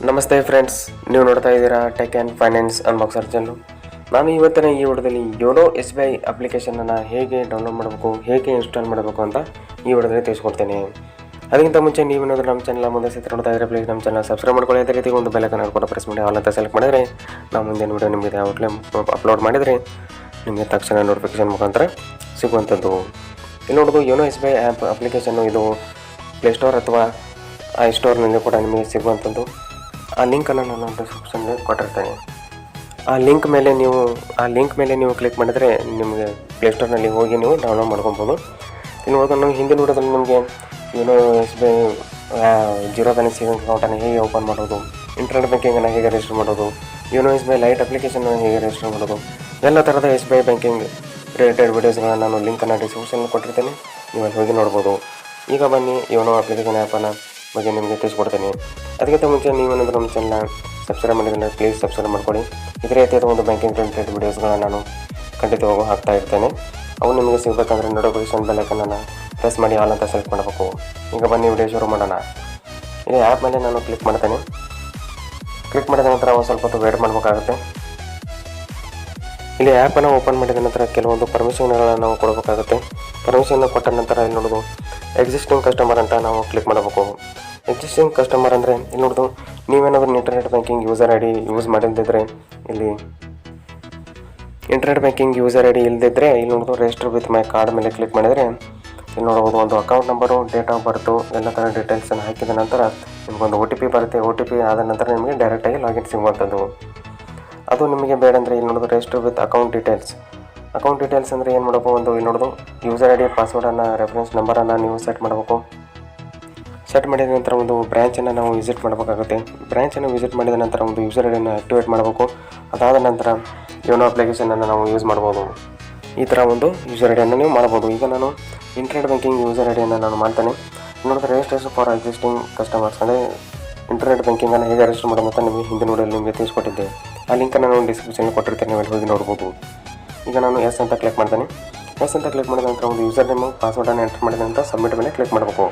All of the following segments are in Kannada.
ನಮಸ್ತೆ ಫ್ರೆಂಡ್ಸ್, ನೀವು ನೋಡ್ತಾ ಇದ್ದೀರಾ ಟೆಕ್ ಆ್ಯಂಡ್ ಫೈನಾನ್ಸ್ ಅನ್ಬಾಕ್ಸರ್ ಚಾನಲ್. ನಾನು ಇವತ್ತಿನ ಈ ವಿಡಿಯೋದಲ್ಲಿ ಯೋನೋ SBI ಅಪ್ಲಿಕೇಶನನ್ನು ಹೇಗೆ ಡೌನ್ಲೋಡ್ ಮಾಡಬೇಕು, ಹೇಗೆ ಇನ್ಸ್ಟಾಲ್ ಮಾಡಬೇಕು ಅಂತ ಈ ವಿಡಿಯೋದಲ್ಲಿ ತಿಳಿಸ್ಕೊಡ್ತೇನೆ. ಅದಕ್ಕಿಂತ ಮುಂಚೆ ನೀವೇನಾದರೂ ನಮ್ಮ ಚಾನಲ್ ಮುಂದೆ ಸಹಿತ ನೋಡ್ತಾ ಇದ್ದರೆ ಪ್ಲೀಸ್ ನಮ್ಮ ಚಾನಲ್ ಸಬ್ಸ್ಕ್ರೈಬ್ ಮಾಡ್ಕೊಳ್ಳಿ. ಅದೇ ರೀತಿ ಒಂದು ಬೆಲ್ ಐಕಾನ್ ಕೂಡ ಪ್ರೆಸ್ ಮಾಡಿ ಆಲ್ ಅಂತ ಸೆಲೆಕ್ಟ್ ಮಾಡಿದರೆ ನಾವು ಮುಂದಿನ ವಿಡಿಯೋ ನಿಮಗೆ ಯಾವಾಗಲೇ ಅಪ್ಲೋಡ್ ಮಾಡಿದರೆ ನಿಮಗೆ ತಕ್ಷಣ ನೋಟಿಫಿಕೇಶನ್ ಮುಖಾಂತರ ಸಿಗುವಂಥದ್ದು. ಇಲ್ಲಿ ನೋಡೋದು ಯೋನೋ SBI ಆ್ಯಪ್ ಅಪ್ಲಿಕೇಶನ್ನು ಇದು ಪ್ಲೇಸ್ಟೋರ್ ಅಥವಾ ಐಸ್ಟೋರ್ನಲ್ಲಿ ಕೂಡ ನಿಮಗೆ ಸಿಗುವಂಥದ್ದು. ಆ ಲಿಂಕನ್ನು ನಾನು ಡಿಸ್ಕ್ರಿಪ್ಷನ್ಗೆ ಕೊಟ್ಟಿರ್ತೇನೆ. ಆ ಲಿಂಕ್ ಮೇಲೆ ನೀವು ಕ್ಲಿಕ್ ಮಾಡಿದರೆ ನಿಮಗೆ ಪ್ಲೇಸ್ಟೋರ್ನಲ್ಲಿ ಹೋಗಿ ನೀವು ಡೌನ್ಲೋಡ್ ಮಾಡ್ಕೊಬೋದು. ಇನ್ನು ನಾವು ಹಿಂದಿನ ವಿಡಿಯೋದಲ್ಲಿ ನಿಮಗೆ YONO SBI zero balance saving ಅಕೌಂಟನ್ನು ಹೇಗೆ ಓಪನ್ ಮಾಡೋದು, ಇಂಟರ್ನೆಟ್ ಬ್ಯಾಂಕಿಂಗನ್ನು ಹೇಗೆ ರಿಜಿಸ್ಟರ್ ಮಾಡೋದು, ಯೋನೋ SBI ಲೈಟ್ ಅಪ್ಲಿಕೇಶನನ್ನು ಹೇಗೆ ರಿಜಿಸ್ಟರ್ ಮಾಡೋದು, ಎಲ್ಲ ಥರದ SBI ಬ್ಯಾಂಕಿಂಗ್ ರಿಲೇಟೆಡ್ ವೀಡಿಯೋಸ್ಗಳನ್ನು ನಾನು ಲಿಂಕನ್ನು ಡಿಸ್ಕ್ರಿಪ್ಷನ್ಗೆ ಕೊಟ್ಟಿರ್ತೇನೆ. ನೀವು ಅಲ್ಲಿ ಹೋಗಿ ನೋಡ್ಬೋದು. ಈಗ ಬನ್ನಿ ಯೋನೋ ಅಪ್ಲಿಕೇಶನ್ ಆ್ಯಪನ್ನು ಬಗ್ಗೆ ನಿಮಗೆ ತಿಳಿಸ್ಕೊಡ್ತೇನೆ. ಅದಕ್ಕಿಂತ ಮುಂಚೆ ನೀವೇನಾದರೂ ನಮ್ಮ ಚಾನಲ್ನ ಸಬ್ಸ್ಕ್ರೈಬ್ ಮಾಡಿದರೆ ಪ್ಲೀಸ್ ಸಬ್ಸ್ಕ್ರೈಬ್ ಮಾಡ್ಕೊಳ್ಳಿ. ಇದೇ ರೀತಿಯಾದ ಒಂದು ಬ್ಯಾಂಕಿಂಗ್ ರಿಲೇಟೆಡ್ ವೀಡಿಯೋಸ್ಗಳನ್ನ ನಾನು ಖಂಡಿತವಾಗೂ ಹಾಕ್ತಾ ಇರ್ತೇನೆ. ಅವು ನಿಮಗೆ ಸಿಗಬೇಕಂದ್ರೆ ನೋಟಿಫಿಕೇಶನ್ ಬೆಲ್ ಐಕನನ್ನು ಪ್ರೆಸ್ ಮಾಡಿ ಆಲ್ ಅಂತ ಸೆಲೆಕ್ಟ್ ಮಾಡಬೇಕು. ಈಗ ಬನ್ನಿ ವಿಡಿಯೋ ಶುರು ಮಾಡೋಣ. ಈ ಆ್ಯಪ್ ಮೇಲೆ ನಾನು ಕ್ಲಿಕ್ ಮಾಡ್ತೇನೆ. ಕ್ಲಿಕ್ ಮಾಡಿದ ನಂತರ ಒಂದು ಸ್ವಲ್ಪ ಹೊತ್ತು ವೇಟ್ ಮಾಡಬೇಕಾಗುತ್ತೆ. ಇಲ್ಲಿ ಆ್ಯಪನ್ನು ಓಪನ್ ಮಾಡಿದ ನಂತರ ಕೆಲವೊಂದು ಪರ್ಮಿಷನ್ಗಳನ್ನು ನಾವು ಕೊಡಬೇಕಾಗುತ್ತೆ. ಪರ್ಮಿಷನ್ ಕೊಟ್ಟ ನಂತರ ಇಲ್ಲಿ ನೋಡೋದು ಎಕ್ಸಿಸ್ಟಿಂಗ್ ಕಸ್ಟಮರ್ ಅಂತ ನಾವು ಕ್ಲಿಕ್ ಮಾಡಬೇಕು. ಎಕ್ಸಿಸ್ಟಿಂಗ್ ಕಸ್ಟಮರ್ ಅಂದರೆ ಇಲ್ಲಿ ನೋಡೋದು ನೀವೇನಾದರೂ internet banking user ID use ಮಾಡಿದ್ದಿದ್ರೆ ಇಲ್ಲಿ ಇಂಟರ್ನೆಟ್ ಬ್ಯಾಂಕಿಂಗ್ ಯೂಸರ್ ID ಇಲ್ಲದಿದ್ದರೆ ಇಲ್ಲಿ ನೋಡೋದು ರಿಜಿಸ್ಟರ್ ವಿತ್ ಮೈ ಕಾರ್ಡ್ ಮೇಲೆ ಕ್ಲಿಕ್ ಮಾಡಿದರೆ ಇಲ್ಲಿ ನೋಡ್ಬೋದು ಒಂದು account number, date of birth ಎಲ್ಲ ಥರ ಡೀಟೇಲ್ಸನ್ನು ಹಾಕಿದ ನಂತರ ನಿಮಗೊಂದು OTP ಬರುತ್ತೆ. OTP ಆದ ನಂತರ ನಿಮಗೆ ಡೈರೆಕ್ಟಾಗಿ ಲಾಗಿನ್ ಸಿಗುವಂಥದ್ದು. ಅದು ನಿಮಗೆ ಬೇಡ ಅಂದರೆ ಇಲ್ಲಿ ನೋಡೋದು ರಿಜಿಸ್ಟರ್ ವಿತ್ ಅಕೌಂಟ್ ಡೀಟೇಲ್ಸ್ ಅಂದರೆ ಏನು ಮಾಡಬೇಕು, ಒಂದು ಇಲ್ಲಿ ನೋಡೋದು ಯೂಸರ್ ID ಪಾಸ್ವರ್ಡನ್ನು ರೆಫರೆನ್ಸ್ ನಂಬರನ್ನು ನೀವು ಸೆಟ್ ಮಾಡಬೇಕು. ಸೆಟ್ ಮಾಡಿದ ನಂತರ ಒಂದು ಬ್ರ್ಯಾಂಚನ್ನು ನಾವು ವಿಸಿಟ್ ಮಾಡಬೇಕಾಗುತ್ತೆ. ಬ್ರ್ಯಾಂಚನ್ನು ವಿಸಿಟ್ ಮಾಡಿದ ನಂತರ ಒಂದು ಯೂಸರ್ ಐಡಿಯನ್ನು ಆ್ಯಕ್ಟಿವೇಟ್ ಮಾಡಬೇಕು. ಅದಾದ ನಂತರ ಯೋನೋ ಅಪ್ಲಿಕೇಶನನ್ನು ನಾವು ಯೂಸ್ ಮಾಡ್ಬೋದು. ಈ ಥರ ಒಂದು ಯೂಸರ್ ಐಡಿಯನ್ನು ನೀವು ಮಾಡ್ಬೋದು. ಈಗ ನಾನು ಇಂಟರ್ನೆಟ್ ಬ್ಯಾಂಕಿಂಗ್ ಯೂಸರ್ ಐಡಿಯನ್ನು ನಾನು ಮಾಡ್ತೇನೆ. ನೋಡಿದ್ರೆ ರಿಜಿಸ್ಟ್ರೇಷನ್ ಫಾರ್ ಎಕ್ಸಿಸ್ಟಿಂಗ್ ಕಸ್ಟಮರ್ಸ್ ಅಂದರೆ ಇಂಟರ್ನೆಟ್ ಬ್ಯಾಂಕಿಂಗನ್ನು ಹೇಗೆ ರಿಜಿಸ್ಟರ್ ಮಾಡೋದು ಅಂತ ನಿಮಗೆ ಹಿಂದಿನ ವಿಡಿಯೋದಲ್ಲಿ ನಿಮಗೆ ತಿಳಿಸ್ಕೊಟ್ಟಿದ್ದೆ. ಆ ಲಿಂಕನ್ನು ನಾನು ಡಿಸ್ಕ್ರಿಪ್ಷನ್ನಲ್ಲಿ ಕೊಟ್ಟಿರ್ತೇನೆ, ನೀವು ಹೋಗಿ ನೋಡ್ಬೋದು. ಈಗ ನಾನು ಎಸ್ ಅಂತ ಕ್ಲಿಕ್ ಮಾಡ್ತೇನೆ. ಎಸ್ ಅಂತ ಕ್ಲಿಕ್ ಮಾಡಿದ ನಂತರ ಒಂದು ಯೂಸರ್ ನೇಮು ಪಾಸ್ವರ್ಡನ್ನು ಎಂಟರ್ ಮಾಡಿದ ನಂತರ ಸಬ್ಮಿಟ್ ಮೇಲೆ ಕ್ಲಿಕ್ ಮಾಡಬೇಕು.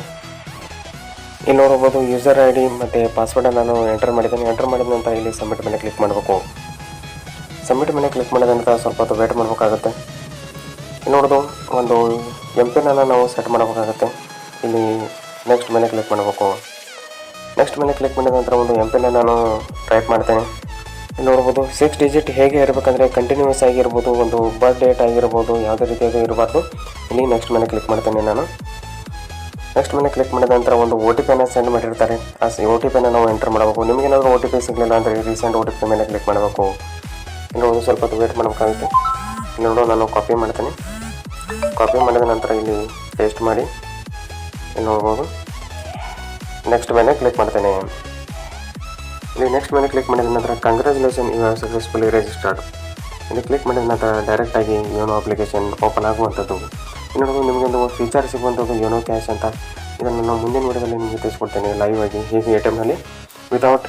ಇಲ್ಲಿ ನೋಡ್ಬೋದು ಯೂಸರ್ ID ಮತ್ತು ಪಾಸ್ವರ್ಡನ್ನು ನಾನು ಎಂಟರ್ ಮಾಡಿದ್ದೇನೆ. ಎಂಟರ್ ಮಾಡಿದ ನಂತರ ಇಲ್ಲಿ ಸಬ್ಮಿಟ್ ಮೇಲೆ ಕ್ಲಿಕ್ ಮಾಡಬೇಕು. ಸಬ್ಮಿಟ್ ಮೇಲೆ ಕ್ಲಿಕ್ ಮಾಡಿದ ನಂತರ ಸ್ವಲ್ಪ ಹೊತ್ತು ವೇಟ್ ಮಾಡಬೇಕಾಗುತ್ತೆ. ಇಲ್ಲಿ ನೋಡೋದು ಒಂದು MPIN-ಅನ್ನು ನಾವು ಸೆಟ್ ಮಾಡಬೇಕಾಗುತ್ತೆ. ಇಲ್ಲಿ ನೆಕ್ಸ್ಟ್ ಮೇಲೆ ಕ್ಲಿಕ್ ಮಾಡಬೇಕು. ನೆಕ್ಸ್ಟ್ ಮೇಲೆ ಕ್ಲಿಕ್ ಮಾಡಿದ ನಂತರ ಒಂದು MPIN-ಅನ್ನು ನಾನು ಟೈಪ್ ಮಾಡ್ತೇನೆ. ಇಲ್ಲಿ ನೋಡ್ಬೋದು 6 ಡಿಜಿಟ್ ಹೇಗೆ ಇರಬೇಕಂದ್ರೆ ಕಂಟಿನ್ಯೂಸ್ ಆಗಿರ್ಬೋದು, ಒಂದು ಬರ್ತ್ ಡೇಟ್ ಆಗಿರ್ಬೋದು, ಯಾವುದೇ ರೀತಿಯಾಗಿ ಇರಬಾರ್ದು. ಇಲ್ಲಿ ನೆಕ್ಸ್ಟ್ ಮೇಲೆ ಕ್ಲಿಕ್ ಮಾಡ್ತೇನೆ. ನಾನು ನೆಕ್ಸ್ಟ್ ಮೇಲೆ ಕ್ಲಿಕ್ ಮಾಡಿದ ನಂತರ ಒಂದು OTP-ನ ಸೆಂಡ್ ಮಾಡಿರ್ತಾರೆ. ಆ OTP-ನ ನಾವು ಎಂಟರ್ ಮಾಡಬೇಕು. ನಿಮಗೇನಾದರೂ OTP ಸಿಗಲಿಲ್ಲ ಅಂದರೆ ರೀಸೆಂಟ್ OTP ಮೇಲೆ ಕ್ಲಿಕ್ ಮಾಡಬೇಕು. ಇಲ್ಲಿ ನೋಡೋದು ಸ್ವಲ್ಪ ಹೊತ್ತು ವೇಟ್ ಮಾಡಬೇಕಾಗುತ್ತೆ. ಇಲ್ಲಿ ನೋಡೋ ನಾನು ಕಾಪಿ ಮಾಡ್ತೇನೆ. ಕಾಪಿ ಮಾಡಿದ ನಂತರ ಇಲ್ಲಿ ಪೇಸ್ಟ್ ಮಾಡಿ ಇಲ್ಲಿ ನೋಡ್ಬೋದು ನೆಕ್ಸ್ಟ್ ಮೇಲೆ ಕ್ಲಿಕ್ ಮಾಡ್ತೇನೆ. ಇಲ್ಲಿ ನೆಕ್ಸ್ಟ್ ಮೇಲೆ ಕ್ಲಿಕ್ ಮಾಡಿದ ನಂತರ congratulation you have successfully registered ಇಲ್ಲಿ ಕ್ಲಿಕ್ ಮಾಡಿದ ನಂತರ ಡೈರೆಕ್ಟಾಗಿ ಯೋನೋ ಅಪ್ಲಿಕೇಶನ್ ಓಪನ್ ಆಗುವಂಥದ್ದು. ಇನ್ನೊಂದು ನಿಮಗೆ ಒಂದು ಫೀಚರ್ ಸಿಗುವಂಥದ್ದು ಯೋನೋ ಕ್ಯಾಶ್ ಅಂತ. ಇದನ್ನು ನಾನು ಮುಂದಿನ ವಿಡಿಯೋದಲ್ಲಿ ನಿಮಗೆ ತಿಳಿಸ್ಕೊಡ್ತೇನೆ ಲೈವ್ ಆಗಿ ಹೇಗೆ ATM-ನಲ್ಲಿ ವಿತೌಟ್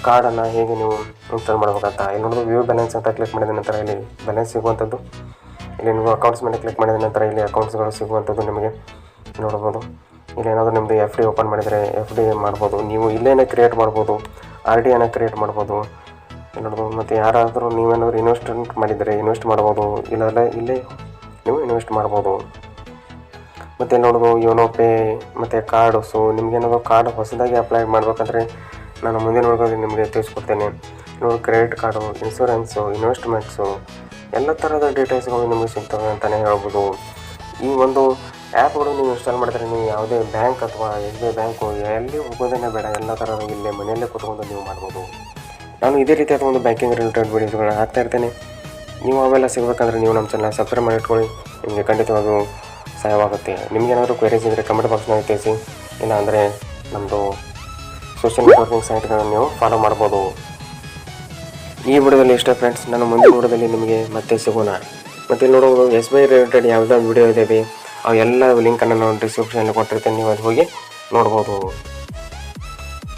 ಕಾರ್ಡನ್ನು ಹೇಗೆ ನೀವು ಇನ್ಸ್ಟಾಲ್ ಮಾಡಬೇಕಂತ. ಇಲ್ಲಿ ನೋಡೋದು ವ್ಯೂ ಬ್ಯಾಲೆನ್ಸ್ ಅಂತ ಕ್ಲಿಕ್ ಮಾಡಿದ ನಂತರ ಇಲ್ಲಿ ಬ್ಯಾಲೆನ್ಸ್ ಸಿಗುವಂಥದ್ದು. ಇಲ್ಲಿ ನೀವು ಅಕೌಂಟ್ಸ್ ಮೇಲೆ ಕ್ಲಿಕ್ ಮಾಡಿದ ನಂತರ ಇಲ್ಲಿ ಅಕೌಂಟ್ಸ್ಗಳು ಸಿಗುವಂಥದ್ದು ನಿಮಗೆ ನೋಡ್ಬೋದು. ಇಲ್ಲಿ ಏನಾದರೂ ನಿಮ್ಮದು FD ಓಪನ್ ಮಾಡಿದರೆ FD ಮಾಡ್ಬೋದು. ನೀವು ಇಲ್ಲೇನೇ ಕ್ರಿಯೇಟ್ ಮಾಡ್ಬೋದು, RD-ಯನ್ನು ಕ್ರಿಯೇಟ್ ಮಾಡ್ಬೋದು. ನೋಡ್ಬೋದು. ಮತ್ತು ಯಾರಾದರೂ ನೀವೇನಾದರೂ ಇನ್ವೆಸ್ಟ್ಮೆಂಟ್ ಮಾಡಿದರೆ ಇನ್ವೆಸ್ಟ್ ಮಾಡ್ಬೋದು, ಇಲ್ಲಾಂದರೆ ಇಲ್ಲೇ ನೀವು ಇನ್ವೆಸ್ಟ್ ಮಾಡ್ಬೋದು. ಮತ್ತು ನೋಡೋದು ಯೋನೋ ಪೇ ಮತ್ತು ಕಾರ್ಡ್ಸು, ನಿಮಗೇನಾದರೂ ಕಾರ್ಡ್ ಹೊಸದಾಗಿ ಅಪ್ಲೈ ಮಾಡಬೇಕಂದ್ರೆ ನಾನು ಮುಂದಿನ ವಿಡಿಯೋದಲ್ಲಿ ನಿಮಗೆ ತಿಳಿಸ್ಕೊಡ್ತೇನೆ. ನೀವು ಕ್ರೆಡಿಟ್ ಕಾರ್ಡು, ಇನ್ಶೂರೆನ್ಸು, ಇನ್ವೆಸ್ಟ್ಮೆಂಟ್ಸು ಎಲ್ಲ ಥರದ ಡೀಟೇಲ್ಸ್ಗಳು ನಿಮಗೆ ಸಿಗ್ತವೆ ಅಂತಲೇ ಹೇಳ್ಬೋದು. ಈ ಒಂದು ಆ್ಯಪ್ಗಳು ನೀವು ಇನ್ಸ್ಟಾಲ್ ಮಾಡಿದ್ರೆ ನೀವು ಯಾವುದೇ ಬ್ಯಾಂಕ್ ಅಥವಾ SBI ಬ್ಯಾಂಕು ಎಲ್ಲಿ ಹೋಗೋದೇ ಬೇಡ, ಎಲ್ಲ ಥರದ ಇಲ್ಲೇ ಮನೆಯಲ್ಲೇ ಕೂತ್ಕೊಂಡು ನೀವು ಮಾಡ್ಬೋದು. ನಾನು ಇದೇ ರೀತಿಯಾದ ಒಂದು ಬ್ಯಾಂಕಿಂಗ್ ರಿಲೇಟೆಡ್ ವೀಡಿಯೋಸ್ಗಳನ್ನ ಹಾಕ್ತಾ ಇರ್ತೇನೆ. ನೀವು ಅವೆಲ್ಲ ಸಿಗಬೇಕಂದ್ರೆ ನೀವು ನಮ್ಮ ಚಾನಲ್ ಸಬ್ಸ್ಕ್ರೈಬ್ ಮಾಡಿ ಇಟ್ಕೊಳ್ಳಿ, ನಿಮಗೆ ಖಂಡಿತವಾಗೂ ಸಹಾಯವಾಗುತ್ತೆ. ನಿಮಗೇನಾದರೂ ಕ್ವೆರೀಸ್ ಇದ್ದರೆ ಕಮೆಂಟ್ ಬಾಕ್ಸ್ನಲ್ಲಿ ತಿಳಿಸಿ, ಇಲ್ಲ ಅಂದರೆ ನಮ್ಮದು ಸೋಷಿಯಲ್ ನೆಟ್ವರ್ಕಿಂಗ್ ಸೈಟ್ಗಳನ್ನು ನೀವು ಫಾಲೋ ಮಾಡ್ಬೋದು. ಈ ವಿಡಿಯೋದಲ್ಲಿ ಇಷ್ಟ ಫ್ರೆಂಡ್ಸ್, ನಾನು ಮುಂದಿನ ವಿಡಿಯೋದಲ್ಲಿ ನಿಮಗೆ ಮತ್ತೆ ಸಿಗೋಣ. ಮತ್ತು ಇಲ್ಲಿ ನೋಡೋದು SBI ರಿಲೇಟೆಡ್ ಯಾವುದಾದ್ರು ವಿಡಿಯೋ ಇದ್ದಾವೆ, ಅವು ಎಲ್ಲ ಲಿಂಕನ್ನು ನಾನು ಡಿಸ್ಕ್ರಿಪ್ಷನಲ್ಲಿ ಕೊಟ್ಟಿರ್ತೇನೆ, ನೀವು ಅಲ್ಲಿ ಹೋಗಿ ನೋಡ್ಬೋದು.